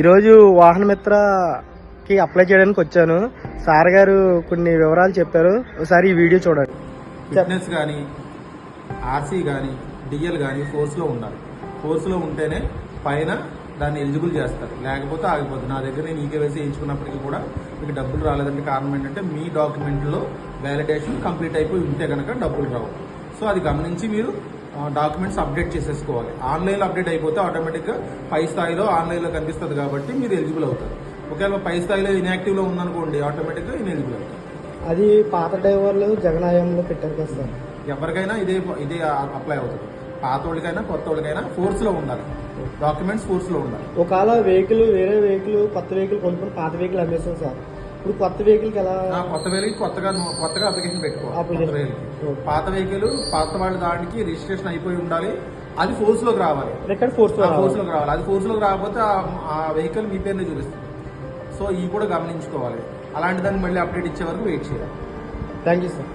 ఈరోజు వాహన మిత్రకి అప్లై చేయడానికి వచ్చాను. సార్ గారు కొన్ని వివరాలు చెప్పారు, ఒకసారి ఈ వీడియో చూడండి. ఫిట్నెస్ కానీ, ఆర్సీ కానీ, డిఎల్ కానీ ఫోర్స్లో ఉండాలి. ఫోర్స్లో ఉంటేనే పైన దాన్ని ఎలిజిబుల్ చేస్తారు, లేకపోతే ఆగిపోతుంది. నా దగ్గర నేను ఈకేవైసీ వేయించుకున్నప్పటికీ కూడా మీకు డబ్బులు రాలేదంటే కారణం ఏంటంటే మీ డాక్యుమెంట్లో వ్యాలిడేషన్ కంప్లీట్ అయిపోయి ఉంటే కనుక డబ్బులు రావు. సో అది గమనించి మీరు డాక్యుమెంట్స్ అప్డేట్ చేసేసుకోవాలి. ఆన్లైన్లో అప్డేట్ అయిపోతే ఆటోమేటిక్గా పై స్థాయిలో ఆన్లైన్లో కనిపిస్తుంది కాబట్టి మీరు ఎలిజిబుల్ అవుతారు. ఒకవేళ పై స్థాయిలో ఇన్యాక్టివ్లో ఉందనుకోండి, ఆటోమేటిక్గా ఇన్ఎలిజిబుల్ అవుతారు. అది పాత డ్రైవర్లు జగనాయంలో పెట్టారు కదా సార్, ఎవరికైనా ఇదే అప్లై అవుతుంది. పాత వాళ్ళకైనా కొత్త వాళ్ళకైనా ఫోర్స్లో ఉండాలి, డాక్యుమెంట్స్ ఫోర్స్లో ఉండాలి. ఒకవేళ వేరే వెహికల్ కొత్త వెహికల్ కొనుక్కొని పాత వెహికల్ అమ్మేస్తాం సార్, ఇప్పుడు కొత్త వెహికల్కి ఎలా? కొత్త వెహికల్ కొత్తగా అప్లికేషన్ పెట్టుకోవాలి. కొత్త వెహికల్, పాత వెహికల్ పాత వాళ్ళ దానికి రిజిస్ట్రేషన్ అయిపోయి ఉండాలి. అది ఫోర్స్ లోకి రావాలి, ఫోర్స్ లోకి రావాలి. అది ఫోర్స్ లోకి రాకపోతే ఆ వెహికల్ మీ పేరునే చూపిస్తుంది. సో ఇవి కూడా గమనించుకోవాలి. అలాంటి దాన్ని మళ్ళీ అప్డేట్ ఇచ్చే వరకు వెయిట్ చేయాలి. Thank you sir.